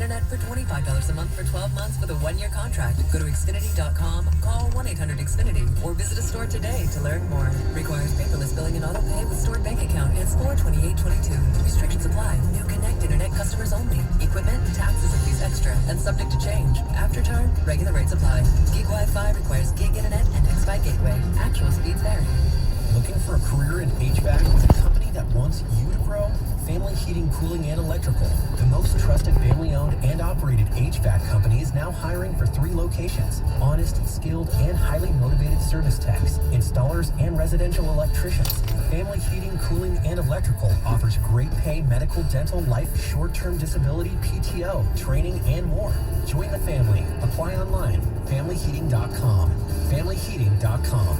internet for $25 a month for 12 months with a 1-year contract. Go to Xfinity.com, call 1-800-XFINITY, or visit a store today to learn more. Requires paperless billing and auto pay with stored bank account and score 2822. Restrictions apply. New Connect Internet customers only. Equipment, taxes and fees extra and subject to change. After term, regular rates apply. Gig Wi-Fi requires gig internet and X-Fi gateway. Actual speeds vary. Looking for a career in HVAC with a company that wants you to grow? Family Heating, Cooling, and Electrical, the most trusted family-owned and operated HVAC company, is now hiring for 3 locations. Honest, skilled, and highly motivated service techs, installers, and residential electricians. Family Heating, Cooling, and Electrical offers great pay, medical, dental, life, short-term disability, PTO, training, and more. Join the family. Apply online. FamilyHeating.com. FamilyHeating.com.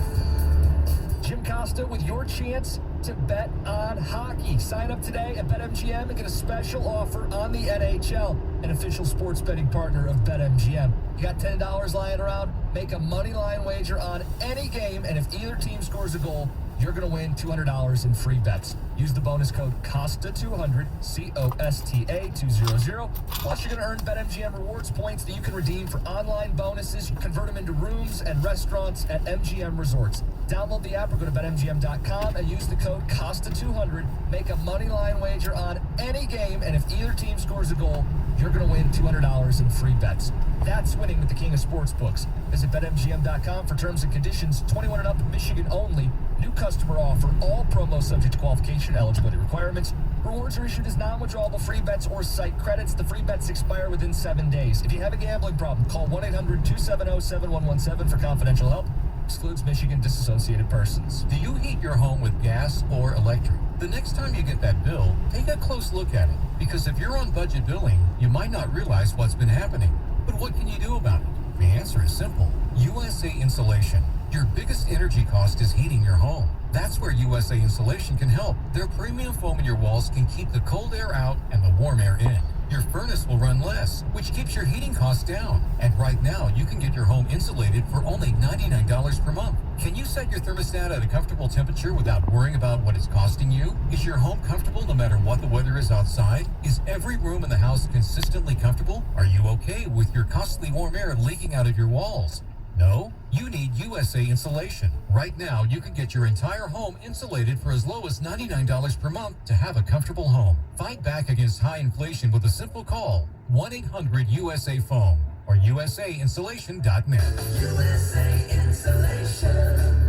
Jim Costa with your chance to bet on hockey. Sign up today at BetMGM and get a special offer on the NHL, an official sports betting partner of BetMGM. You got $10 lying around? Make a money line wager on any game, and if either team scores a goal, you're going to win $200 in free bets. Use the bonus code COSTA200, COSTA200. Plus, you're going to earn BetMGM rewards points that you can redeem for online bonuses. You convert them into rooms and restaurants at MGM resorts. Download the app or go to BetMGM.com and use the code COSTA200. Make a money line wager on any game, and if either team scores a goal, you're going to win $200 in free bets. That's winning with the king of sportsbooks. Visit BetMGM.com for terms and conditions. 21 and up, Michigan only. New customer offer. All promos subject to qualification, eligibility requirements. Rewards are issued as non-withdrawable free bets or site credits. The free bets expire within 7 days. If you have a gambling problem, call 1-800-270-7117 for confidential help. Excludes Michigan disassociated persons. Do you heat your home with gas or electric? The next time you get that bill, take a close look at it. Because if you're on budget billing, you might not realize what's been happening. But what can you do about it? The answer is simple. USA Insulation. Your biggest energy cost is heating your home. That's where USA Insulation can help. Their premium foam in your walls can keep the cold air out and the warm air in. Your furnace will run less, which keeps your heating costs down. And right now, you can get your home insulated for only $99 per month. Can you set your thermostat at a comfortable temperature without worrying about what it's costing you? Is your home comfortable no matter what the weather is outside? Is every room in the house consistently comfortable? Are you okay with your costly warm air leaking out of your walls? No? You need USA Insulation. Right now, you can get your entire home insulated for as low as $99 per month to have a comfortable home. Fight back against high inflation with a simple call. 1-800-USA-FOAM or USAinsulation.net. USA Insulation.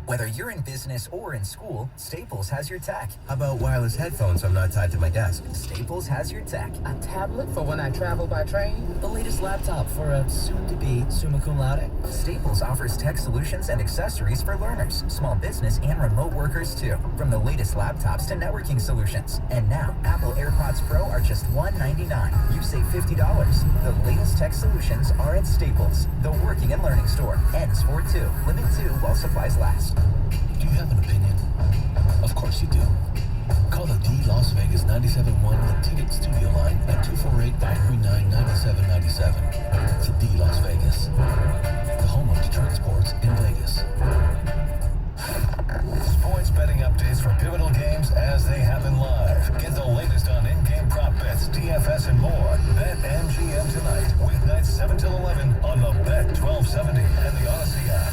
Whether you're in business or in school, Staples has your tech. How about wireless headphones so I'm not tied to my desk? Staples has your tech. A tablet for when I travel by train? The latest laptop for a soon-to-be summa cum laude? Staples offers tech solutions and accessories for learners, small business, and remote workers too. From the latest laptops to networking solutions. And now, Apple AirPods Pro are just $199. You save $50. The latest tech solutions are at Staples, the working and learning store. Ends 4/2. Limit 2 while supplies last. Do you have an opinion? Of course you do. Call the D Las Vegas 97.1 The Ticket Studio line at 248-539-9797. It's the D Las Vegas, the home of Detroit sports in Vegas. Sports betting updates for pivotal games as they happen live. Get the latest on in-game prop bets, DFS, and more. Bet MGM tonight, weeknights 7 till 11 on the Bet 1270 and the Odyssey app.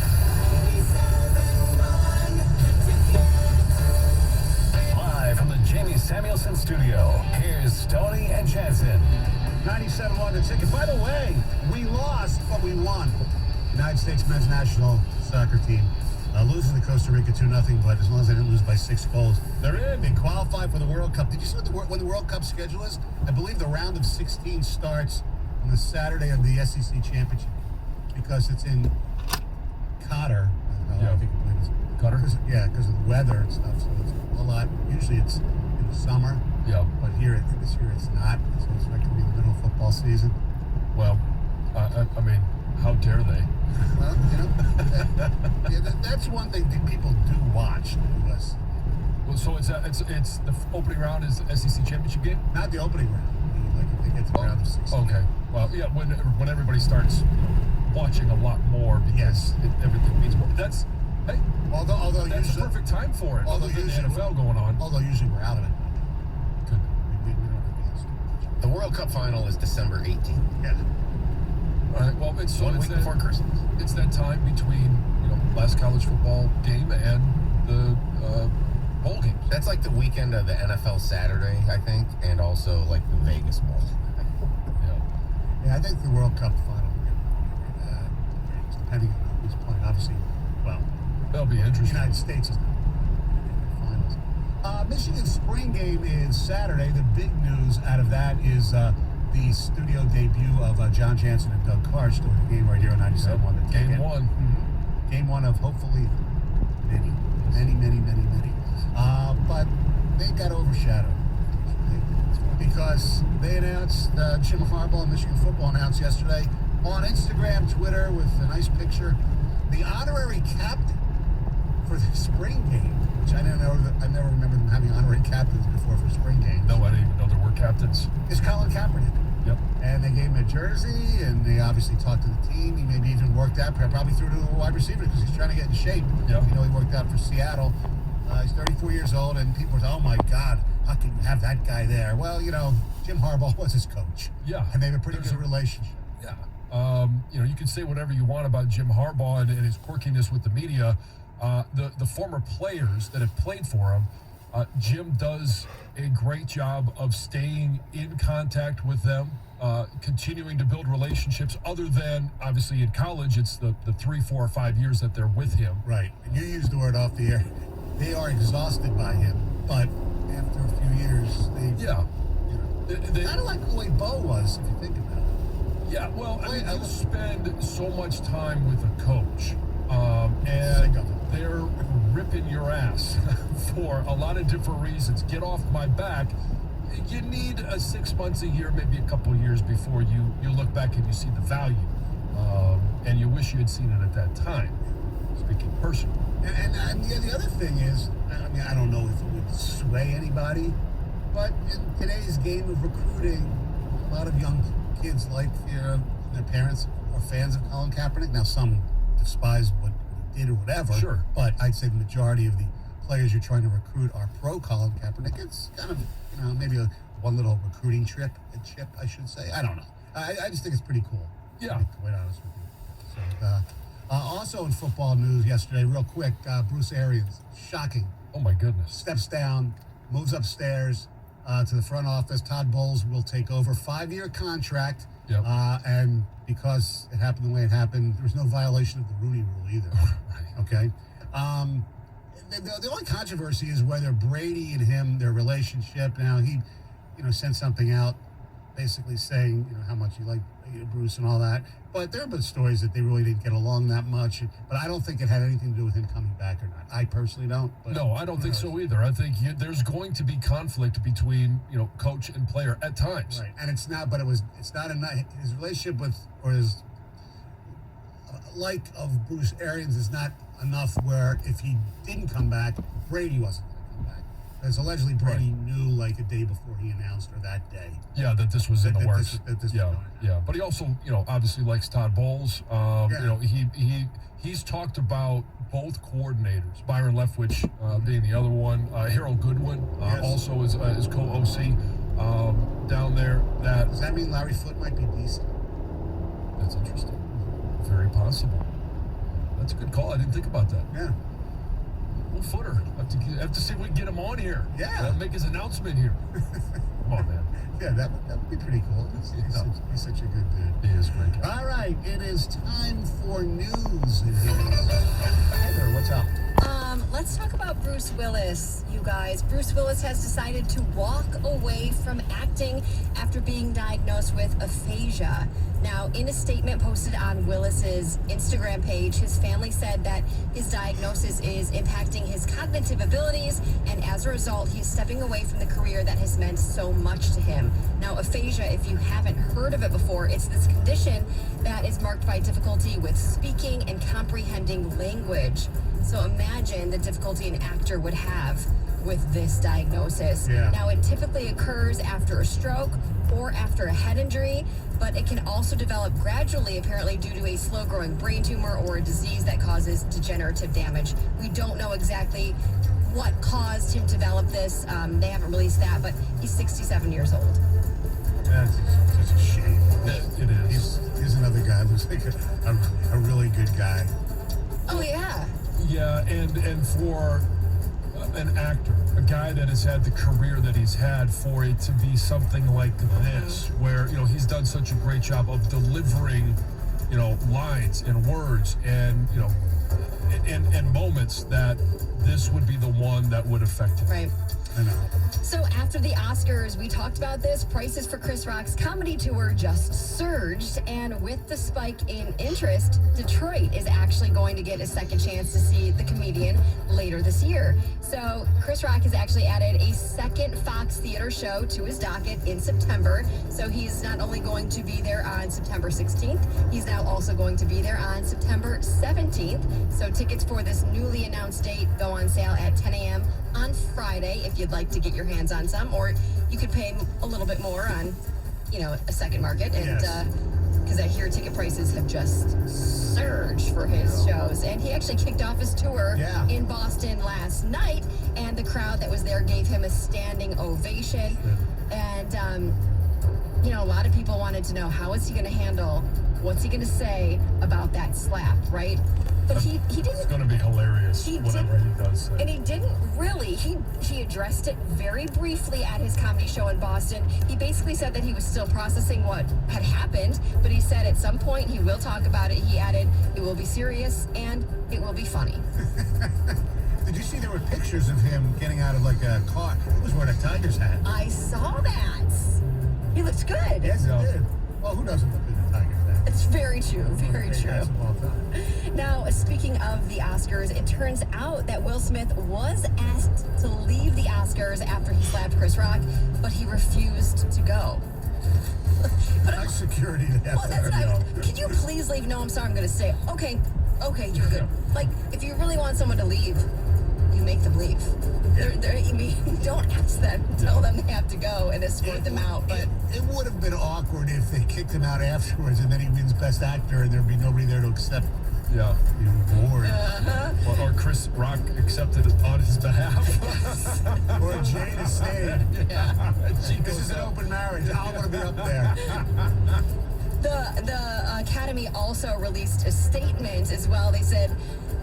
Live from the Jamie Samuelson studio, here's Stoney and Jansen. 97-1 the ticket. By the way, we lost, but we won. United States men's national soccer team losing to Costa Rica 2-0, but as long as they didn't lose by 6 goals, they're in. They qualify for the World Cup. Did you see when the World Cup schedule is? I believe the round of 16 starts on the Saturday of the SEC Championship because it's in Qatar. Yeah. I think it's Qatar? Because of the weather and stuff. So it's a lot. Usually it's in the summer. Yeah. But this year it's not. So it's like going to be the middle of football season. Well, I mean, how dare they? Well, that's one thing that people do watch. Because Well, so it's the opening round is the SEC championship game? not the opening round. I mean, like if they get to the round of 16. Okay. Well, yeah, when everybody starts watching a lot more because everything means more. That's hey, Although that's usually, the perfect time for it. although Other than the usually- NFL going on. Although usually we're out of it. Good. We don't have The World Cup final is December 18th. Yeah. All right. Well, it's 1 week before Christmas. It's that time between last college football game and the bowl games. That's like the weekend of the NFL Saturday, I think, and also like the Vegas Bowl. Yeah, I think the World Cup final, depending on who's playing, obviously, well, That'll be the interesting. United States is the finals. Michigan's spring game is Saturday. The big news out of that is the studio debut of John Jansen and Doug Clark doing the game right here on 97.1. Game one. Game one of hopefully many. But they got overshadowed because they announced, Jim Harbaugh and Michigan football announced yesterday on Instagram, Twitter, with a nice picture, the honorary captain for the spring game, which I never remember them having honorary captains before for spring games. No, I didn't even know there were captains. Is Colin Kaepernick. Yep. And they gave him a jersey, and they obviously talked to the team. He maybe even worked out, probably threw to the wide receiver because he's trying to get in shape. Yep. He worked out for Seattle. He's 34 years old, and people were, oh my God, how can you have that guy there? Well, Jim Harbaugh was his coach. Yeah. And they have a pretty good relationship. Yeah. You can say whatever you want about Jim Harbaugh and his quirkiness with the media. The former players that have played for him, Jim does a great job of staying in contact with them, continuing to build relationships other than, obviously, in college, it's the 3, 4, or 5 years that they're with him. Right. And you used the word off the air. They are exhausted by him, but after a few years, they kind of like the way Bo was, if you think about it. Yeah, well, you spend so much time with a coach, and they're ripping your ass for a lot of different reasons. Get off my back. You need 6 months, a year, maybe a couple of years before you look back and you see the value, and you wish you had seen it at that time, speaking personally. And the other thing is, I don't know if it would sway anybody, but in today's game of recruiting, a lot of young kids like their parents are fans of Colin Kaepernick. Now, some despise what he did or whatever. Sure. But I'd say the majority of the players you're trying to recruit are pro Colin Kaepernick. It's kind of, maybe one little recruiting chip, I should say. I don't know. I just think it's pretty cool. Yeah. To be quite honest with you. So, also in football news yesterday, real quick, Bruce Arians, shocking. Oh, my goodness. Steps down, moves upstairs to the front office. Todd Bowles will take over. 5-year contract. Yep. And because it happened the way it happened, there was no violation of the Rooney Rule either. Okay? The only controversy is whether Brady and him, their relationship, now he, sent something out basically saying, how much he liked Bruce and all that. But there have been stories that they really didn't get along that much. But I don't think it had anything to do with him coming back or not. I personally don't. But no, I don't think so either. I think there's going to be conflict between, coach and player at times. Right. And it's not his relationship with, or his like of Bruce Arians is not enough where if he didn't come back, Brady wasn't going to come back. Because allegedly Brady knew like a day before he announced, or that day. Yeah, that this was in the works. Yeah. But he also, obviously likes Todd Bowles. He's talked about both coordinators, Byron Leftwich being the other one, Harold Goodwin also is co-OC down there. Does that mean Larry Foote might be decent? That's interesting. Very possible. That's a good call. I didn't think about that. Yeah. Little Footer. Have to see if we can get him on here. Yeah. Make his announcement here. Come on, man. Yeah, that would be pretty cool. He's such a good dude. He is great. All right, it is time for news. Heather, what's up? Let's talk about Bruce Willis, you guys. Bruce Willis has decided to walk away from acting after being diagnosed with aphasia. Now, in a statement posted on Willis's Instagram page, his family said that his diagnosis is impacting his cognitive abilities, and as a result, he's stepping away from the career that has meant so much to him. Now, aphasia, if you haven't heard of it before, it's this condition that is marked by difficulty with speaking and comprehending language. So imagine the difficulty an actor would have with this diagnosis. Yeah. Now, it typically occurs after a stroke or after a head injury, but it can also develop gradually, apparently due to a slow-growing brain tumor or a disease that causes degenerative damage. We don't know exactly what caused him to develop this. They haven't released that, but he's 67 years old. That's such a shame. It is. Here's another guy who looks like a really good guy. Oh, yeah. Yeah, and for an actor, a guy that has had the career that he's had, for it to be something like this, where, he's done such a great job of delivering, lines and words and, and moments, that this would be the one that would affect him. Right. I know. So after the Oscars, we talked about this. Prices for Chris Rock's comedy tour just surged. And with the spike in interest, Detroit is actually going to get a second chance to see the comedian later this year. So Chris Rock has actually added a second Fox Theater show to his docket in September. So he's not only going to be there on September 16th, he's now also going to be there on September 17th. So tickets for this newly announced date go on sale at 10 a.m. on Friday if you'd like to get your hands on some, or you could pay a little bit more on, a second market. And because I hear ticket prices have just surged for his shows. And he actually kicked off his tour in Boston last night, and the crowd that was there gave him a standing ovation. And, a lot of people wanted to know, how is he going to handle, what's he going to say about that slap, right? But he didn't. It's going to be hilarious, whatever he does say. And he didn't really. He addressed it very briefly at his comedy show in Boston. He basically said that he was still processing what had happened, but he said at some point he will talk about it. He added, it will be serious and it will be funny. Did you see there were pictures of him getting out of like a car? He was wearing a Tigers hat. I saw that. He looks good. Yes, he did. Well, who doesn't look good in a Tigers hat? It's very true. Very true. Guys of all time. Now, speaking of the Oscars, it turns out that Will Smith was asked to leave the Oscars after he slapped Chris Rock, but he refused to go. Nice security they have there. Can you please leave? No, I'm sorry, I'm going to stay. Okay, you're good. Like, if you really want someone to leave, you make them leave. Don't ask them. Tell them they have to go and escort them out. But it would have been awkward if they kicked him out afterwards and then he wins Best Actor and there'd be nobody there to accept the award. Or Chris Rock accepted it on his behalf. Or Jada stayed. This is an open marriage. I want to be up there. The Academy also released a statement as well. They said,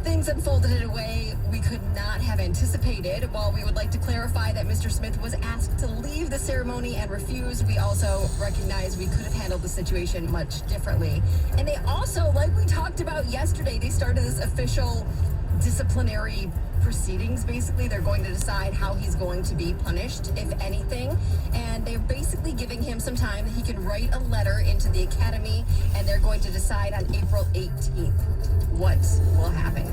things unfolded in a way we could not have anticipated. While we would like to clarify that Mr. Smith was asked to leave the ceremony and refused, we also recognize we could have handled the situation much differently. And they also, like we talked about yesterday, they started this official disciplinary proceedings. Basically, they're going to decide how he's going to be punished, if anything. And they're basically giving him some time. He can write a letter into the Academy, and they're going to decide on April 18th what will happen.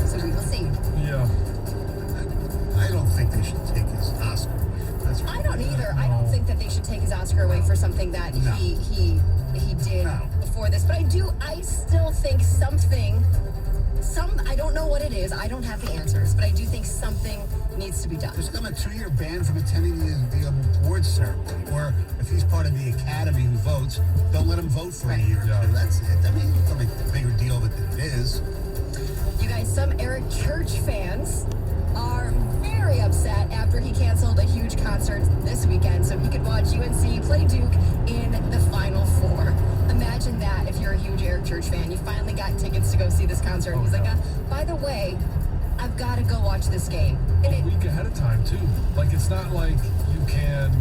So we will see. Yeah. I don't think they should take his Oscar. That's right. I don't either. I don't think that they should take his Oscar away for something that he did before this. But I still think I don't know what it is. I don't have the answers, but I do think something needs to be done. There's a 2-year ban from attending the awards ceremony. Or if he's part of the Academy who votes, don't let him vote for a year or two. That's it. I mean, it's not a bigger deal of it than it is. You guys, some Eric Church fans are very upset after he canceled a huge concert this weekend so he could watch UNC play Duke in the Final Four. Imagine that if you're a huge Eric Church fan. You finally got tickets to go see this concert. He's like, by the way, I've got to go watch this game. A week ahead of time, too. Like, it's not like you can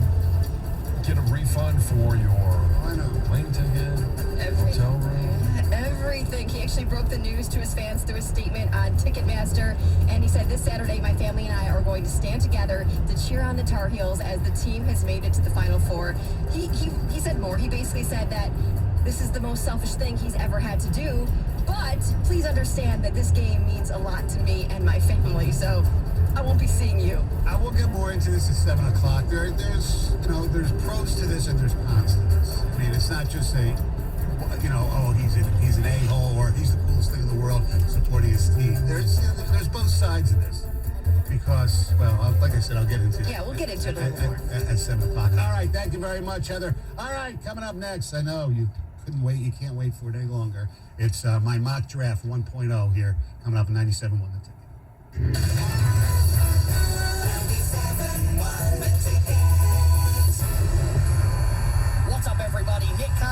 get a refund for your plane ticket, hotel room. Everything. He actually broke the news to his fans through a statement on Ticketmaster, and he said, this Saturday, my family and I are going to stand together to cheer on the Tar Heels as the team has made it to the Final Four. He said more. He basically said that this is the most selfish thing he's ever had to do, but please understand that this game means a lot to me and my family, so I won't be seeing you. I will get more into this at 7 o'clock. There's pros to this and there's cons to this. I mean, it's not just he's an a-hole or he's the coolest thing in the world supporting his team. There's both sides of this. Because, like I said, I'll get into it. Yeah, we'll get into it at 7 o'clock. All right, thank you very much, Heather. All right, coming up next, I know you couldn't wait, you can't wait for it any longer. It's my mock draft 1.0 here, coming up at 97.1 The Ticket.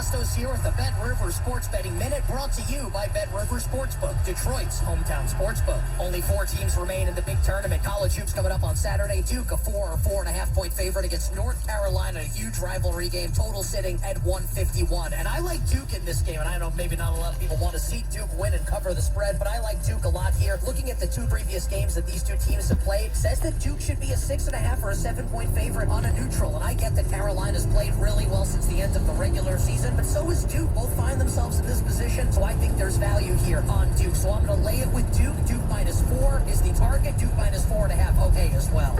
Costos here with the Bet River Sports Betting Minute, brought to you by Bet River Sportsbook, Detroit's hometown sportsbook. Only 4 teams remain in the big tournament. College hoops coming up on Saturday. Duke, a 4 or 4.5 point favorite against North Carolina, a huge rivalry game. Total sitting at 151. And I like Duke in this game, and I know maybe not a lot of people want to see Duke win and cover the spread, but I like Duke a lot here. Looking at the 2 previous games that these 2 teams have played, says that Duke should be a 6.5 or a 7 point favorite on a neutral. And I get that Carolina's played really well since the end of the regular season, but so is Duke. Both find themselves in this position, so I think there's value here on Duke. So I'm going to lay it with Duke. Duke -4 is the target. Duke -4.5 okay as well.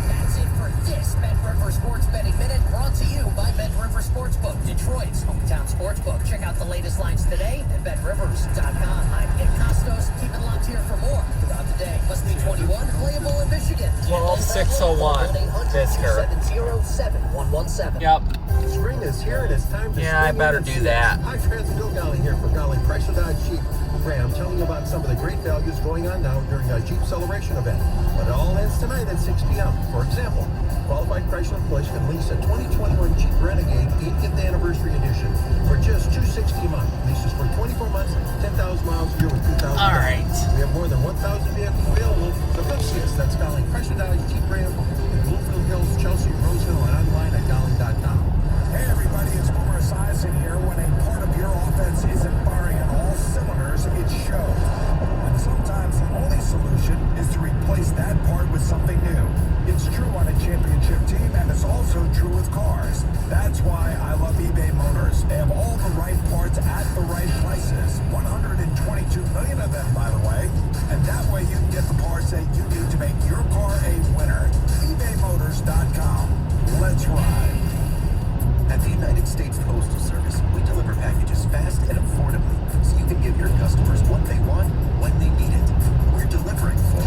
That's it for this Bet River Sports Betting Minute, brought to you by Bet River Sportsbook, Detroit's hometown sportsbook. Check out the latest lines today at BetRivers.com. I'm Nick Costos, keeping locked here for more throughout the day. Must be 21, playable in Michigan. 12601, Fisker. 707-117. Yep. Spring is here and it's time to Yeah, I better do that. Hi, friends. Bill Golly here for Golly Chrysler Dodge Jeep Ram, telling you about some of the great values going on now during our Jeep Celebration event. But it all ends tonight at 6 p.m. For example, qualified Chrysler employees can lease a 2021 Jeep Renegade 80th Anniversary Edition for just $260 a month. Leases for 24 months, 10,000 miles a year with 2,000. All right. We have more than 1,000 vehicles available. So come see us. That's Golly Chrysler Dodge Jeep Ram in Bluefield Hills, Chelsea, Roseville, and online at golly.com. Hey everybody, it's Boomer Esiason here. When a part of your offense isn't firing on all cylinders, it shows. And sometimes the only solution is to replace that part with something new. It's true on a championship team, and it's also true with cars. That's why I love eBay Motors. They have all the right parts at the right prices. 122 million of them, by the way. And that way you can get the parts that you need to make your car a winner. ebaymotors.com. Let's ride. At the United States Postal Service, we deliver packages fast and affordably, so you can give your customers what they want when they need it. We're delivering for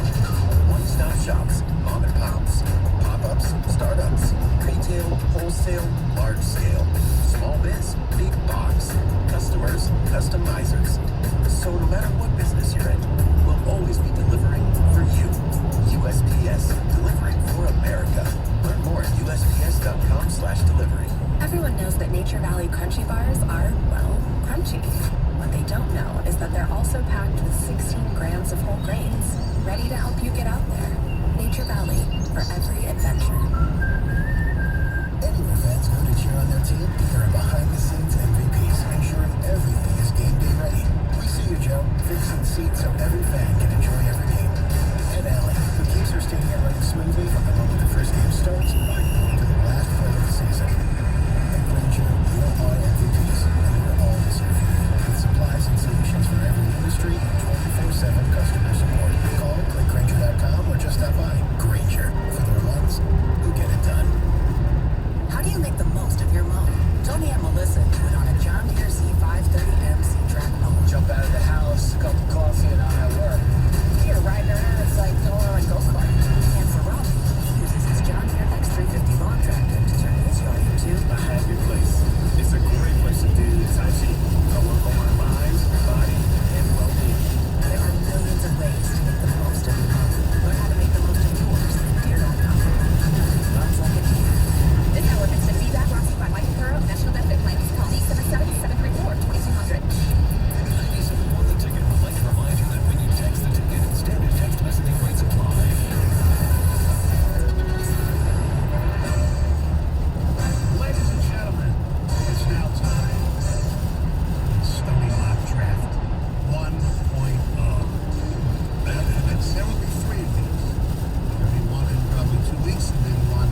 one-stop shops, mom and pops, pop-ups, startups, retail, wholesale, large scale, small biz, big box, customers, customizers. So no matter what business you're in, we'll always be delivering for you. USPS, delivering for America. Learn more at USPS.com/delivery. Everyone knows that Nature Valley Crunchy Bars are, well, crunchy. What they don't know is that they're also packed with 16 grams of whole grains, ready to help you get out there. Nature Valley, for every adventure. Any of your fans go to cheer on their team? They're behind-the-scenes MVPs, ensuring everything is game day ready. We see you, Joe, fixing seats so every fan can enjoy every game. And Allie, who keeps her stadium running smoothly from the moment the first game starts right to the last play of the season. You are MVPs, and we're always here for you. With supplies and solutions for every industry and 24/7 customer support. Call, click Grainger.com, or just stop by. Grainger, for the ones who get it done. How do you make the most of your mow? Tony and Melissa do it on a John Deere Z530M track mower. Jump out of the house, cup of coffee, and on at work. Here, riding around, it's like going on a go-kart. And for Robbie, he uses his John Deere X350 lawn tractor to turn his yard into a happy place. It's a great place to do Tai Chi. I work on my mind, body, and well-being. There are millions of ways to make the most of your mow. Learn how to make the most of yours at Deere.com. Runs like a Deere. This hour is the feedback brought to you by Mike Curro, National Benefit Plans. Call 877-734-2200. 97.1 The Ticket would like to remind you that when you text the ticket, standard text messaging rates apply. Ladies and gentlemen, it's now time. Stony Mock Draft 1.0. There will be 3 of these. There'll be one in probably 2 weeks, and then one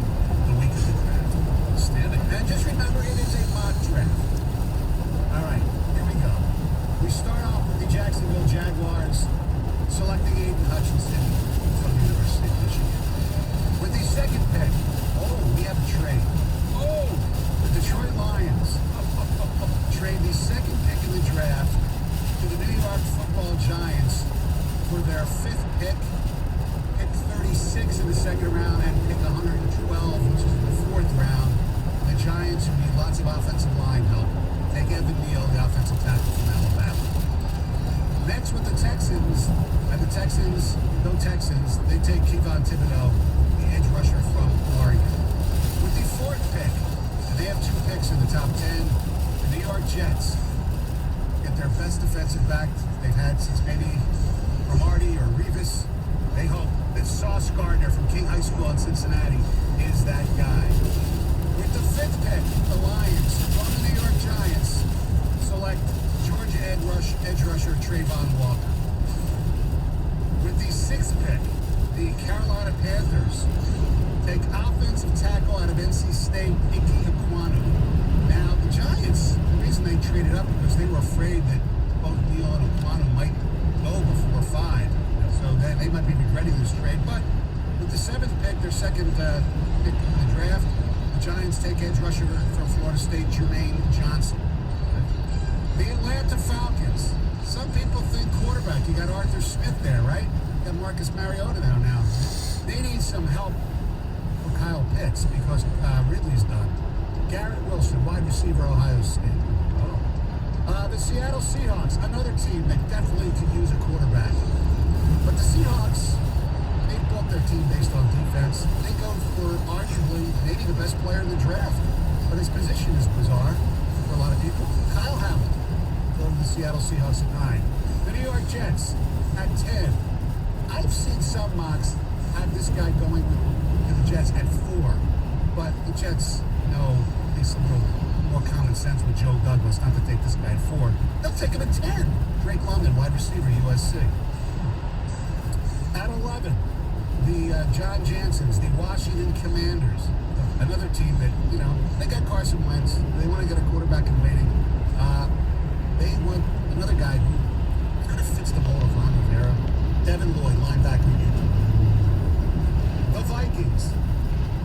the week of the draft. Standing. And just remember, it is a mock draft. All right, here we go. We start off with the Jacksonville Jaguars, selecting Aiden Hutchinson from the University of Michigan. With the second pick, we have a trade. The Detroit Lions trade the second pick in the draft to the New York Football Giants for their 5th pick, pick 36 in the second round, and pick 112, which is in the 4th round. The Giants, who need lots of offensive line help, take Evan Neal, the offensive tackle from Alabama. Next with the Texans, and the Texans, no Texans, they take Kayvon Thibodeau, the edge rusher from Oregon. With the 4th pick, and they have 2 picks in the top 10, the New York York Jets get their best defensive back they've had since maybe Cromartie or Revis. They hope that Sauce Gardner from King High School in Cincinnati is that guy. With the 5th pick, the Lions from the New York Giants select Georgia edge rusher Trayvon Walker. With the 6th pick, the Carolina Panthers take offensive tackle out of NC State, Ike Ekwonu. Now, the Giants, the reason they traded up because they were afraid that both Neal and Ekwonu might go before 5. So then they might be regretting this trade. But with the 7th pick, their second pick in the draft, the Giants take edge rusher from Florida State, Jermaine Johnson. The Atlanta Falcons. Some people think quarterback. You got Arthur Smith there, right? You got Marcus Mariota now. They need some help for Kyle Pitts because Ridley's done. Garrett Wilson, wide receiver, Ohio State. The Seattle Seahawks, another team that definitely could use a quarterback. But the Seahawks, they built their team based on defense. They go for arguably maybe the best player in the draft. But his position is bizarre for a lot of people. Kyle Hamilton, going to the Seattle Seahawks at 9. The New York Jets at 10. I've seen some mocks have this guy going to the Jets at 4. But the Jets know at least a little more common sense with Joe Douglas not to take this guy at 4. They'll take him at 10. Drake London, wide receiver, USC. At 11, the John Janssens, the Washington Commanders. Another team that, they got Carson Wentz. They want to get a quarterback in waiting. They want another guy who kind of fits the mold of Ron Rivera. Devin Lloyd, linebacker, Utah. The Vikings.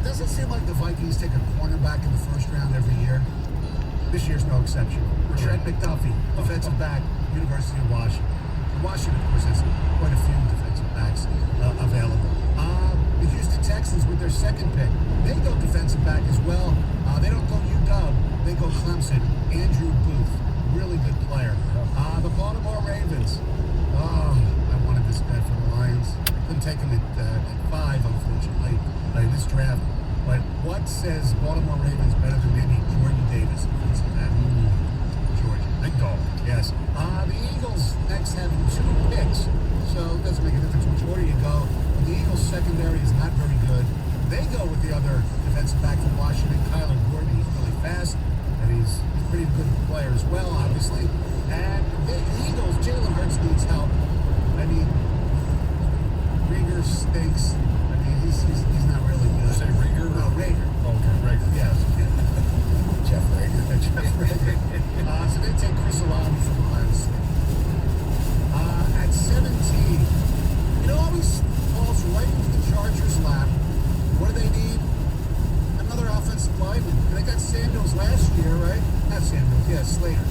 Doesn't seem like the Vikings take a cornerback in the first round every year. This year's no exception. Trent McDuffie, defensive back, University of Washington. Washington, of course, has quite a few defensive backs available. The Houston Texans, with their 2nd pick, they go defensive back as well. They don't go UW, they go Clemson. Andrew Booth, really good player. The Baltimore Ravens. I wanted this guy for the Lions. I couldn't take him at 5, unfortunately, in this draft. But what says Baltimore Ravens better than maybe Jordan Davis? Georgia. Big dog. Yes. The Eagles next have 2 picks, so it doesn't make a difference which order you go. But the Eagles' secondary is not very good. They go with the other defensive back from Washington, Kyler Gordon. He's really fast, and he's a pretty good player as well, obviously. And the Eagles, Jalen Hurts needs help. I mean, Rieger stinks. I mean, he's not really good. Say Rieger? No, Rager. Okay, Rager. Yes. Jeff Rager. So they take Chris Olave from Ohio State. At 17, always falls right into the Chargers' lap. What do they need? Another offensive lineman. They got Samuels last year, right? Not Samuels, yeah, Slater.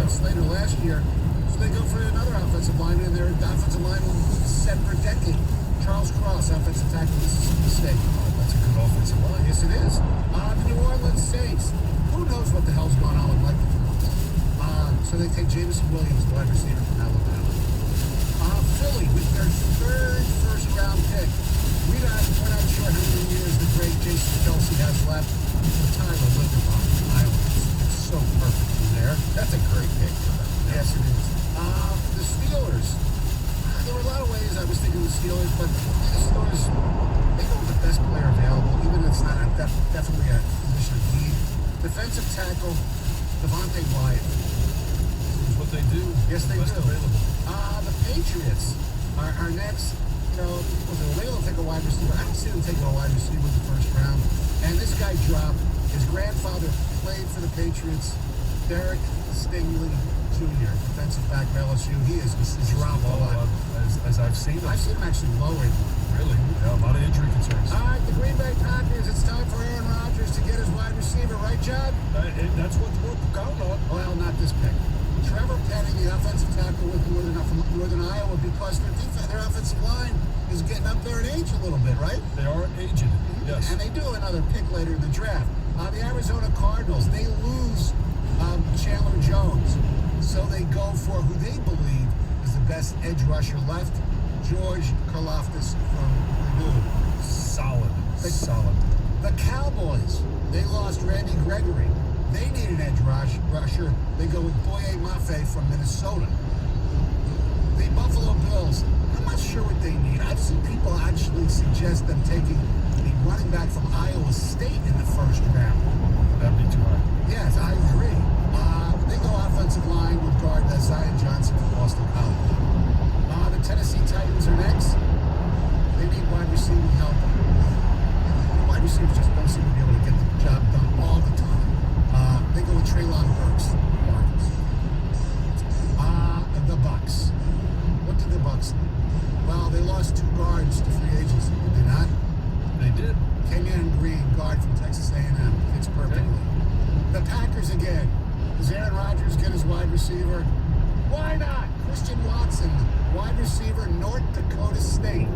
Slater last year. So they go for another offensive lineman, and their offensive lineman is set for a decade. Charles Cross, offensive tackle, Mississippi State. Oh, that's a good offensive line. Yes, it is. The New Orleans Saints. Who knows what the hell's going on with Mike? So they take Jameson Williams, wide receiver from Alabama. Philly with their 3rd first-round pick. We're not sure how many years the great Jason Kelsey has left. But Tyler Linderbaum from Iowa. It's so perfect from there. That's a great pick for them. Yes, it is. The Steelers. There were a lot of ways I was thinking the Steelers, but the Steelers, they go with the best player available, even if it's not definitely a position of need. Defensive tackle, Devontae Wyatt. This is what they do. Yes, they best do. Available. The Patriots are next. They'll take a wide receiver. I don't see them taking a wide receiver in the first round. And this guy dropped. His grandfather played for the Patriots. Derek Stingley Jr., defensive back for LSU. He is dropped a lot. As I've seen him. I've seen him actually lowered. Really? Yeah, a lot of injury concerns. All right, the Green Bay Packers. It's time for Aaron Rodgers to get his wide receiver, right, John? That's what we're counting on. Well, not this pick. Trevor Penning, the offensive tackle with Northern Iowa, because their offensive line is getting up there in age a little bit, right? They are aged, yes. And they do another pick later in the draft. The Arizona Cardinals, they lose Chandler Jones. So they go for who they believe is the best edge rusher left, George Karlaftis from Purdue. Solid. The Cowboys, they lost Randy Gregory. They need an edge rusher. They go with Boye Mafe from Minnesota. The Buffalo Bills, I'm not sure what they need. I've seen people actually suggest them taking the running back from Iowa State in the first round. That'd be too high. Yes, I agree. They go offensive line with guard Zion Johnson from Boston College. The Tennessee Titans are next. They need wide receiving help. Wide receivers just don't seem to be able to get the job done all the time. They go with Treylon Burks. The Bucks. What did the Bucks need? Well, they lost 2 guards to free agency, did they not? They did. Kenyon Green, guard from Texas A&M, fits perfectly. The Packers again. Does Aaron Rodgers get his wide receiver? Why not? Christian Watson, wide receiver, North Dakota State.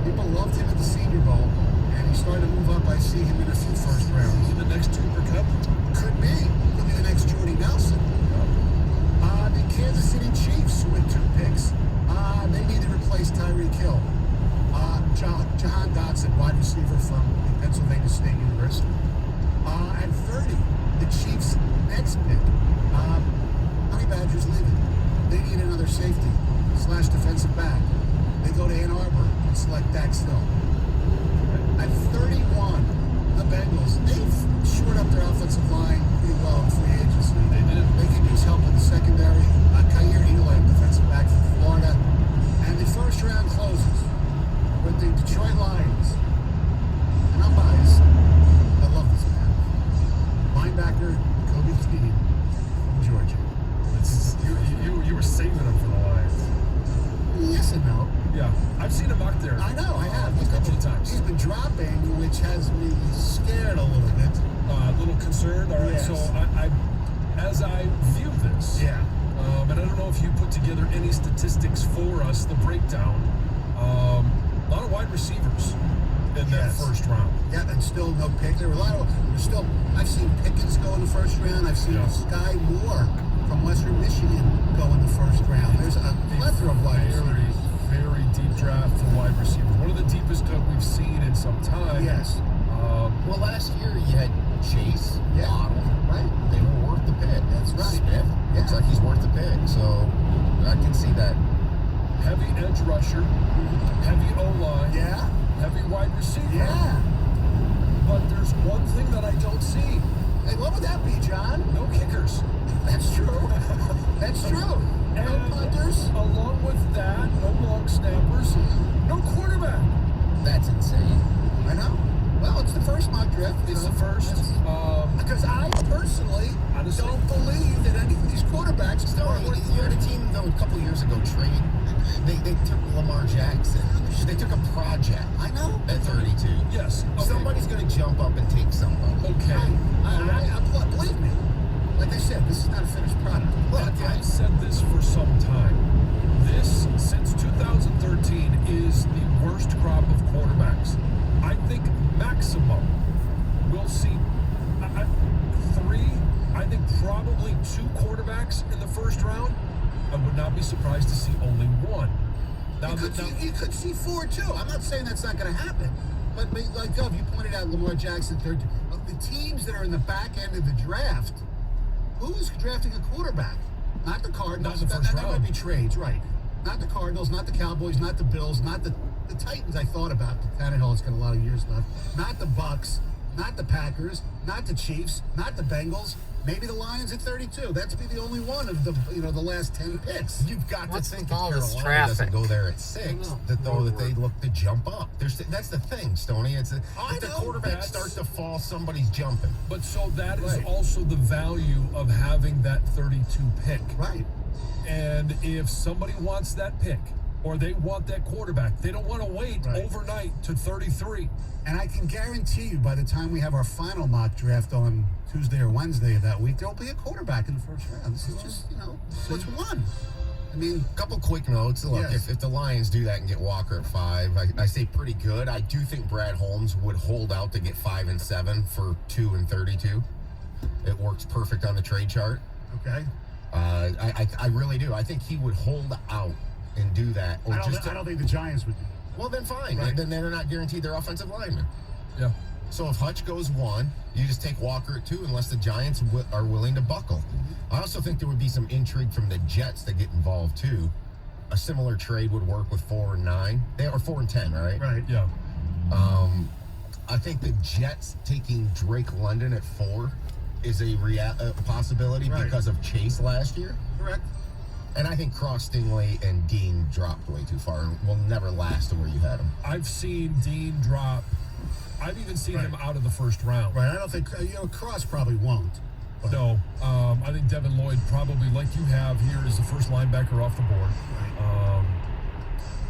People loved him at the Senior Bowl, and he started to move up. I see him in a few first rounds. The next Cooper Cup? Could be. Could be the next Jordy Nelson. The Kansas City Chiefs with 2 picks. They need to replace Tyreek Hill. Jahan Dotson, wide receiver from Pennsylvania State University. At 30, the Chiefs' next pick. Honey Badgers leaving. They need another safety / defensive back. They go to Ann Arbor and select Dax Hill. At 31, the Bengals, they've shored up their offensive line pretty well in free agency. They did. They can use help in the secondary. Kyer Elam, defensive back from Florida. And the first round closes with the Detroit Lions. And I'm biased. I love this man. Linebacker Kobe Keene from Georgia. You were saving him for the Lions. Yes and no. Yeah, I've seen him out there. I know, I have. A couple of times. He's been dropping, which has me scared a little bit. A little concerned. All right, Yes. so as I view this, and I don't know if you put together any statistics for us, the breakdown, a lot of wide receivers in that first round. Yeah, and still no pick. There were a lot of, I've seen Pickens go in the first round. I've seen Sky Moore from Western Michigan go in the first round. There's a plethora of wide receivers. Very deep draft for wide receivers. One of the deepest we've seen in some time. Yes. Well, last year you had Chase, Waddle. Right. They were worth the pick. That's right. Smith looks like he's worth the pick. So I can see that. Heavy edge rusher, heavy O-line, heavy wide receiver. Yeah. But there's one thing that I don't see. Hey, what would that be, John? No kickers. That's true. That's true. No punters. Along with that, no long snappers, no quarterback. That's insane. I know. Well, it's the first mock draft. It's the first. Because I personally don't believe that any of these quarterbacks are worth You had a team, though, a couple years ago trade. They took Lamar Jackson. They took a project. I know. At 32. Yes. Okay. Somebody's going to jump up and take someone. Okay. Believe me. Like I said, this is not a finished product. Look, I've said this for some time. This, since 2013, is the worst crop of quarterbacks. I think maximum we'll see 3, I think probably 2 quarterbacks in the first round. I would not be surprised to see only 1. Now, you could see 4 too. I'm not saying that's not going to happen. But like Gov, you pointed out Lamar Jackson, third. The teams that are in the back end of the draft, who's drafting a quarterback? Not the Cardinals. Not the first that round. might be trades, right? Not the Cardinals, not the Cowboys, not the Bills, not the Titans. I thought about. Tannehill has got a lot of years left. Not the Bucks, not the Packers, not the Chiefs, not the Bengals. Maybe the Lions at 32. That's be the only one of the the last 10 picks. You've got to think if all this Carolina doesn't traffic? go there at 6, that they look to jump up. That's the thing, Stoney. If the quarterbacks start to fall, somebody's jumping. But so that is also the value of having that 32 pick. Right. And if somebody wants that pick, or they want that quarterback, they don't want to wait overnight to 33. And I can guarantee you by the time we have our final mock draft on Tuesday or Wednesday of that week, there'll be a quarterback in the first round. This is just, what's one. I mean, a couple quick notes. Look, if the Lions do that and get Walker at 5, I say pretty good. I do think Brad Holmes would hold out to get 5 and 7 for 2 and 32. It works perfect on the trade chart. Okay. I really do. I think he would hold out and do that. Or I don't think the Giants would do that. Well, then fine. Right. Then they're not guaranteed their offensive lineman. Yeah. So if Hutch goes 1, you just take Walker at 2 unless the Giants are willing to buckle. I also think there would be some intrigue from the Jets that get involved too. A similar trade would work with 4 and 9. They are 4 and 10, right? Right. Yeah. I think the Jets taking Drake London at 4 is a possibility because of Chase last year. Correct. And I think Cross, Stingley, and Dean dropped way too far and will never last to where you had them. I've seen Dean drop. I've even seen him out of the first round. Right. I don't think, Cross probably won't. But. No. I think Devin Lloyd probably, like you have here, is the first linebacker off the board. Right.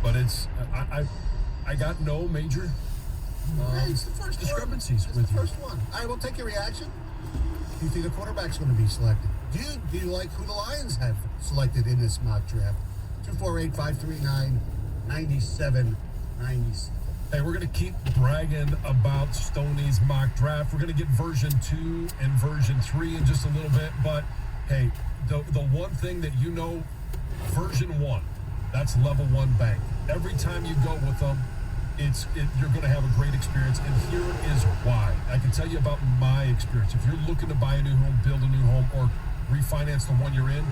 But it's, I got no major It's the first discrepancies one. with you. First one. All right, we'll take your reaction. Do you think the quarterback's going to be selected? Do you like who the Lions have selected in this mock draft? 248-539-9797. Hey, we're going to keep bragging about Stoney's mock draft. We're going to get version 2 and version 3 in just a little bit. But, hey, the one thing that version 1, that's level 1 bank. Every time you go with them, you're going to have a great experience, and here is why. I can tell you about my experience. If you're looking to buy a new home, build a new home, or refinance the one you're in,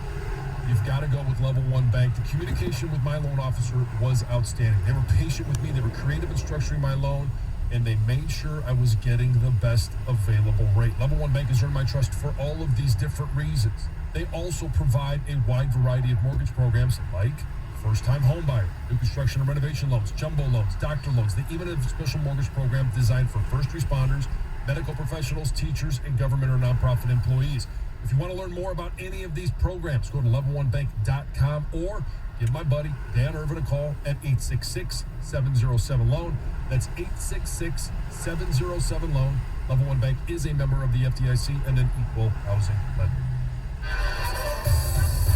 you've got to go with Level 1 Bank. The communication with my loan officer was outstanding. They were patient with me. They were creative in structuring my loan, and they made sure I was getting the best available rate. Level 1 Bank has earned my trust for all of these different reasons. They also provide a wide variety of mortgage programs like first-time home buyer, new construction and renovation loans, jumbo loans, doctor loans. They even have a special mortgage program designed for first responders, medical professionals, teachers, and government or nonprofit employees. If you want to learn more about any of these programs, go to level1bank.com or give my buddy Dan Irvin a call at 866-707-LOAN. That's 866-707-LOAN. Level 1 Bank is a member of the FDIC and an equal housing lender.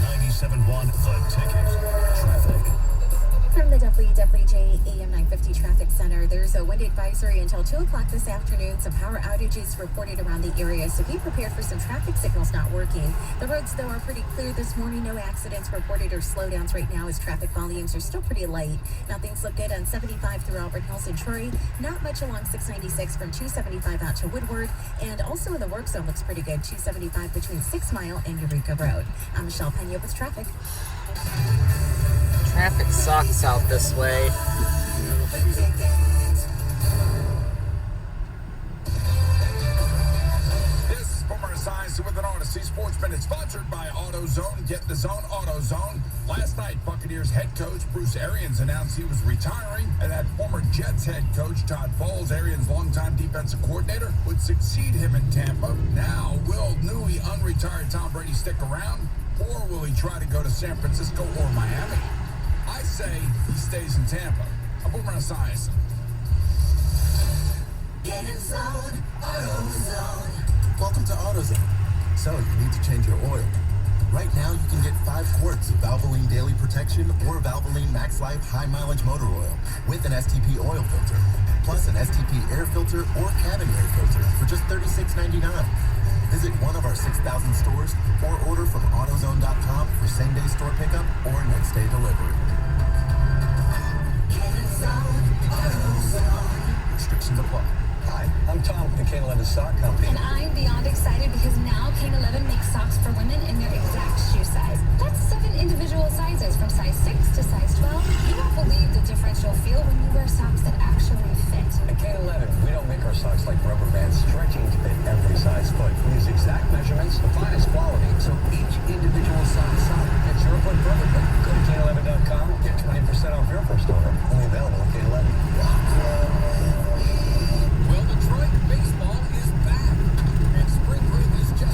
97.1 The Ticket. Traffic. From the WWJ AM 950 Traffic Center, there's a wind advisory until 2 o'clock this afternoon. Some power outages reported around the area, so be prepared for some traffic signals not working. The roads, though, are pretty clear this morning. No accidents reported or slowdowns right now as traffic volumes are still pretty light. Now, things look good on 75 through Auburn Hills and Troy. Not much along 696 from 275 out to Woodward. And also in the work zone looks pretty good. 275 between 6 Mile and Eureka Road. I'm Michelle Pena with traffic. Traffic sucks out this way. This is Boomer Esiason with an Odyssey Sports Minute, sponsored by AutoZone. Get the zone, AutoZone. Last night, Buccaneers head coach Bruce Arians announced he was retiring, and that former Jets head coach Todd Bowles, Arians' longtime defensive coordinator, would succeed him in Tampa. Now, will newly unretired Tom Brady stick around, or will he try to go to San Francisco or Miami? I say he stays in Tampa. I'm Boomer Esiason. Get in zone, AutoZone. Welcome to AutoZone. So you need to change your oil. Right now, you can get 5 quarts of Valvoline Daily Protection or Valvoline Max Life High Mileage Motor Oil with an STP oil filter, plus an STP air filter or cabin air filter for just $36.99. Visit one of our 6,000 stores or order from AutoZone.com for same-day store pickup or next-day delivery. Get in zone, AutoZone. Restrictions apply. Hi, I'm Tom from the K11 Sock Company. And I'm beyond excited because now K11 makes socks for women in their exact shoe size. That's 7 individual sizes from size 6 to size 12. You won't believe the difference you'll feel when you wear socks that actually fit. At K11, we don't make our socks like rubber bands stretching to fit every size foot. We use exact measurements, the finest quality, so each individual size sock fits your foot perfectly. Go to K11.com, get 20% off your first order. Only available at K11. Well, Detroit baseball is back, and spring break is just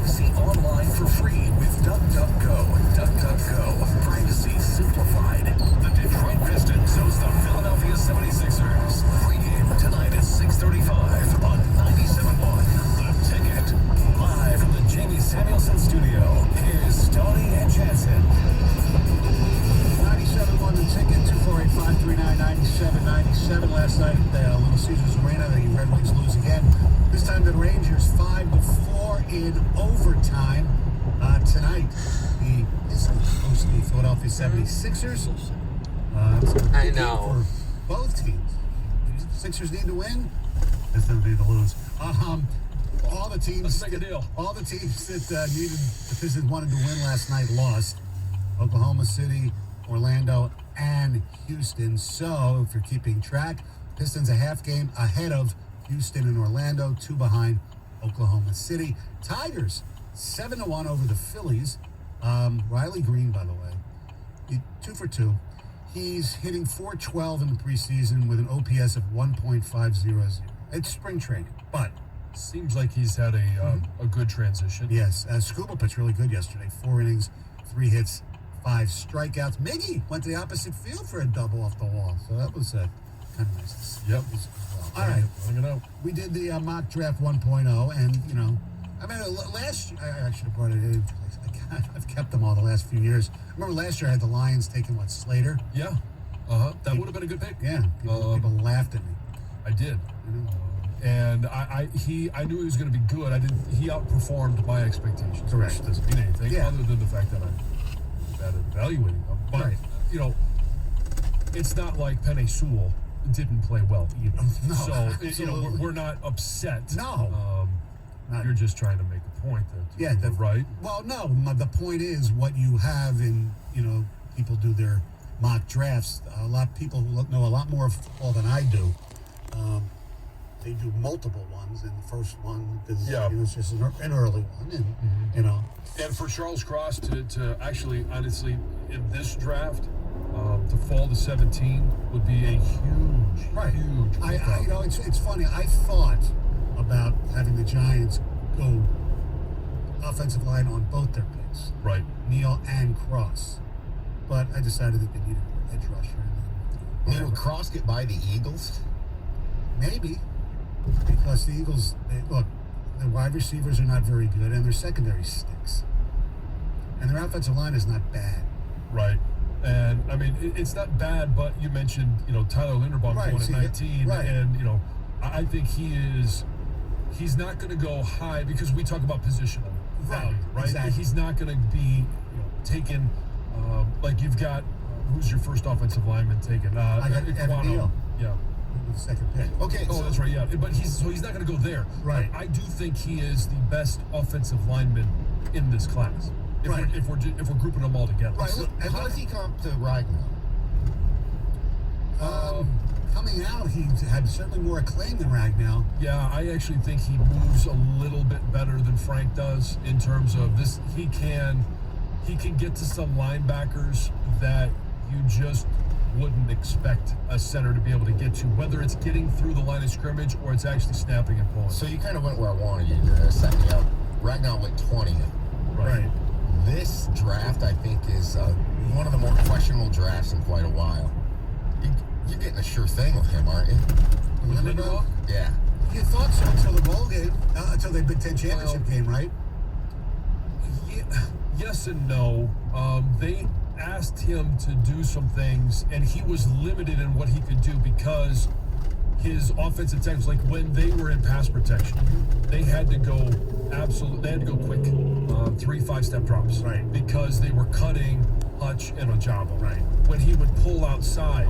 privacy online for free with DuckDuckGo. DuckDuckGo. Privacy simplified. The Detroit Pistons host the Philadelphia 76ers. Pregame tonight at 6:35 on 97.1. The Ticket. Live from the Jamie Samuelson studio. Here's Stoney and Jensen. 97.1 The Ticket, 248-539-9797. Last night at Little Caesars Arena, the Red Wings lose again. This time the Rangers 5-4 in overtime. Tonight, the Pistons host the Philadelphia 76ers. I know. For both teams. Sixers need to win. Pistons need to lose. All the teams. Let's make a deal. All the teams that the Pistons wanted to win last night lost. Oklahoma City, Orlando, and Houston. So, if you're keeping track, Pistons a half game ahead of Houston and Orlando, 2 behind Oklahoma City. Tigers 7-1 over the Phillies. Riley Green, by the way, 2 for 2. He's hitting .412 in the preseason with an OPS of 1.500. It's spring training, but seems like he's had a good transition. Yes, Scuba pitched really good yesterday. 4 innings, 3 hits, 5 strikeouts. Miggy went to the opposite field for a double off the wall, so that was kind of nice to see. Yep. All right. Bring it out. We did the mock draft 1.0, and, I mean, last year, I should have brought it in. I've kept them all the last few years. I remember last year I had the Lions taking, Slater? Yeah. That would have been a good pick. Yeah. People laughed at me. I did. And I knew he was going to be good. He outperformed my expectations. Correct. Which doesn't mean anything other than the fact that I'm bad at evaluating them. But, it's not like Penei Sewell didn't play well either. No, so, we're not upset. No. You're just trying to make a point that right. Well, no, the point is what you have in, people do their mock drafts. A lot of people who know a lot more of football than I do, they do multiple ones, and the first one is it's just an early one, and And for Charles Cross to actually, honestly, in this draft, to fall to 17 would be a huge. It's funny. I thought about having the Giants go offensive line on both their picks, right? Neal and Cross, but I decided that they needed an edge rusher. Will Cross get by the Eagles? Maybe, because the Eagles, the wide receivers are not very good, and their secondary stinks, and their offensive line is not bad. Right. And I mean, it's not bad, but you mentioned, Tyler Linderbaum going at 19, and I think he's not going to go high because we talk about positional value, right? Exactly. He's not going to be taken like you've got. Who's your first offensive lineman taken? I got Evan Neal. Yeah. With the second pick. Okay. Oh, that's right. Yeah, but he's not going to go there. Right. I do think he is the best offensive lineman in this class. If we're grouping them all together. Right. And how does he comp to Ragnar? Coming out, he had certainly more acclaim than Ragnar. Yeah, I actually think he moves a little bit better than Frank does in terms of this. He can get to some linebackers that you just wouldn't expect a center to be able to get to, whether it's getting through the line of scrimmage or it's actually snapping and pulling. So you kind of went where I wanted you to set me up. Ragnar went 20th. Right. This draft, I think, is one of the more questionable drafts in quite a while. You're getting a sure thing with him, aren't you? Linderbaum? Yeah. You thought so until the bowl game, until the Big Ten championship game, right? Yes and no. They asked him to do some things, and he was limited in what he could do because his offensive tackles, like when they were in pass protection, they had to go quick, 3 5-step drops, right? Because they were cutting Hutch and Ojabo. Right. When he would pull outside,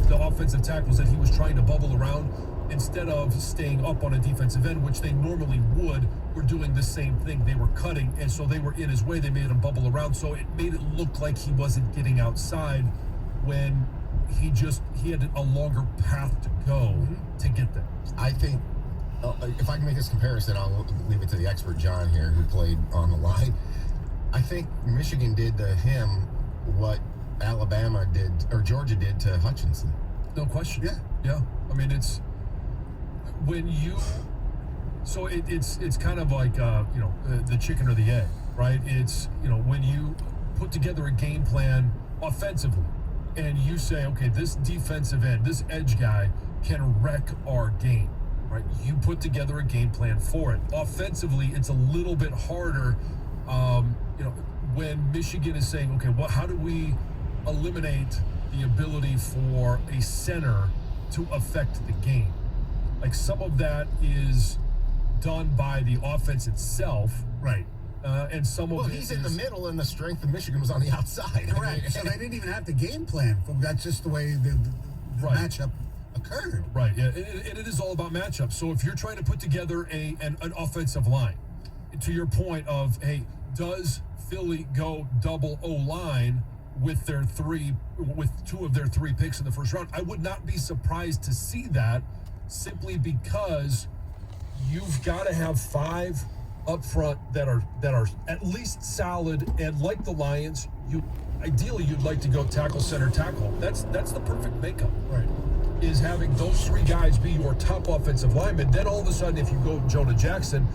the offensive tackles that he was trying to bubble around, instead of staying up on a defensive end, which they normally would, were doing the same thing. They were cutting, and so they were in his way. They made him bubble around, so it made it look like he wasn't getting outside when he had a longer path to go to get there. I think, if I can make this comparison, I'll leave it to the expert John here, who played on the line. I think Michigan did to him what Alabama did, or Georgia did to Hutchinson. No question. Yeah. I mean, it's when you. So it's kind of like the chicken or the egg, right? It's, when you put together a game plan offensively and you say, okay, this defensive end, this edge guy can wreck our game, right? You put together a game plan for it. Offensively, it's a little bit harder, when Michigan is saying, okay, well, how do we eliminate the ability for a center to affect the game? Like, some of that is done by the offense itself. Right. And some of he's in the middle, and the strength of Michigan was on the outside. Correct. So they didn't even have the game plan. That's just the way the matchup occurred. Right. Yeah. And it is all about matchup. So if you're trying to put together an offensive line, to your point of, hey, does Philly go double O-line with two of their three picks in the first round? I would not be surprised to see that, simply because you've got to have five up front that are at least solid, and like the Lions, ideally you'd like to go tackle, center, tackle. That's the perfect makeup. Right. Is having those three guys be your top offensive linemen. Then all of a sudden, if you go Jonah Jackson,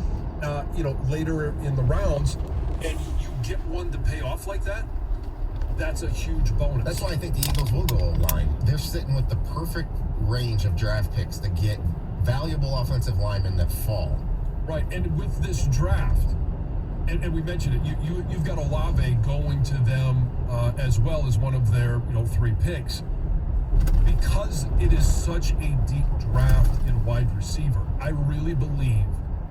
later in the rounds, and you get one to pay off like that, that's a huge bonus. That's why I think the Eagles will go O-line. They're sitting with the perfect range of draft picks to get valuable offensive linemen that fall. Right, and with this draft, and we mentioned it, you've got Olave going to them as well as one of their three picks. Because it is such a deep draft in wide receiver, I really believe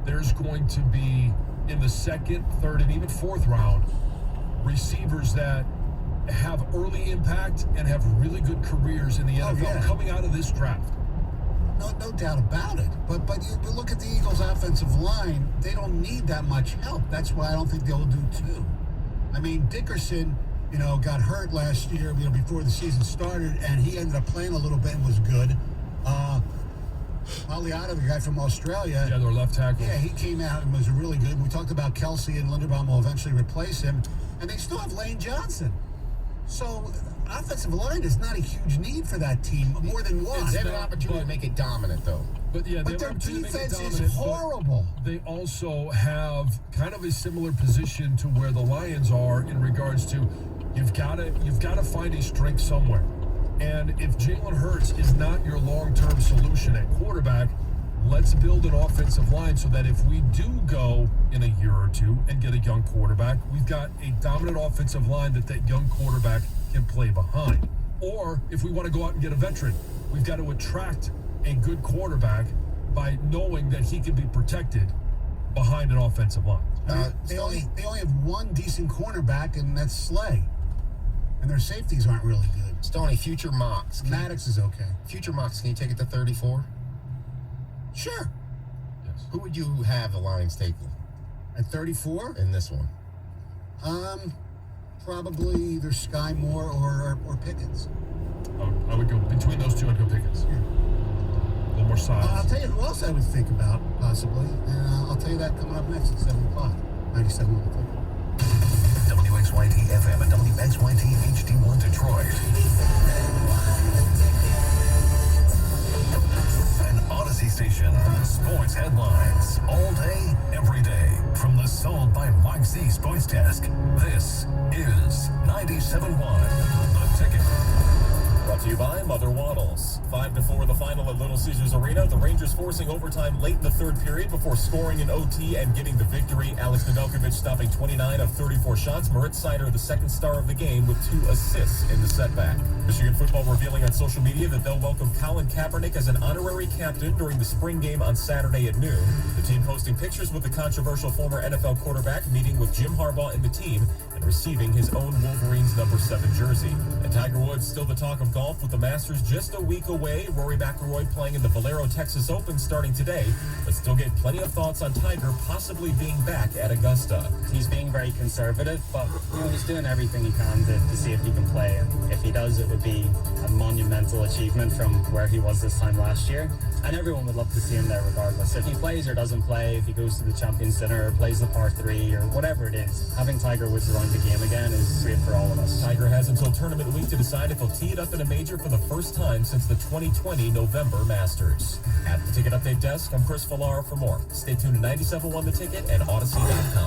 there's going to be, in the second, third, and even fourth round, receivers that have early impact and have really good careers in the NFL coming out of this draft. No doubt about it. But you look at the Eagles' offensive line, they don't need that much help. That's why I don't think they'll do two. I mean, Dickerson, got hurt last year, before the season started, and he ended up playing a little bit and was good. Maliata, the guy from Australia. Yeah, their left tackle. Yeah, he came out and was really good. We talked about Kelsey, and Linderbaum will eventually replace him. And they still have Lane Johnson. So offensive line is not a huge need for that team, more than one. They have an opportunity to make it dominant, though. But their defense is horrible. They also have kind of a similar position to where the Lions are in regards to you've got to find a strength somewhere. And if Jalen Hurts is not your long-term solution at quarterback, let's build an offensive line so that if we do go in a year or two and get a young quarterback, we've got a dominant offensive line that young quarterback can play behind. Or if we want to go out and get a veteran, we've got to attract a good quarterback by knowing that he can be protected behind an offensive line. They only have one decent cornerback, and that's Slay. And their safeties aren't really good. Stoney, future mocks. Maddox is okay. Future mocks, can you take it to 34? Sure. Yes. Who would you have the Lions taking? At 34? In this one? Probably either Sky Moore or Pickens. I would go between those two. I'd go Pickens. Yeah. A little more size. I'll tell you who else I would think about, possibly. And I'll tell you that coming up next at 7 o'clock. 97 on the ticket. WXYT FM and WXYT HD1 Detroit. An Odyssey station. Sports headlines. All day, every day. From the Sold by Mike Z Sports Desk. This is 97.1 The Ticket. Brought to you by Mother Waddles. 5-4 the final at Little Caesars Arena. The Rangers forcing overtime late in the third period before scoring in OT and getting the victory. Alex Nedeljkovic stopping 29 of 34 shots. Moritz Seider, the second star of the game, with 2 assists in the setback. Michigan football revealing on social media that they'll welcome Colin Kaepernick as an honorary captain during the spring game on Saturday at noon. The team posting pictures with the controversial former NFL quarterback meeting with Jim Harbaugh and the team and receiving his own Wolverines number 7 jersey. And Tiger Woods still the talk of golf with the Masters just a week away. Rory McIlroy playing in the Valero Texas Open starting today, but still get plenty of thoughts on Tiger possibly being back at Augusta. He's being very conservative, but he's doing everything he can to see if he can play. And if he does, it would be a monumental achievement from where he was this time last year. And everyone would love to see him there regardless. If he plays or doesn't play, if he goes to the Champions Dinner or plays the par 3 or whatever it is, having Tiger Woods around the game again is great for all of us. Tiger has until tournament week to decide if he'll tee it up in a major for the first time since the 2020 November Masters. At the Ticket Update Desk, I'm Chris Villar for more. Stay tuned to 97.1 The Ticket and Odyssey.com.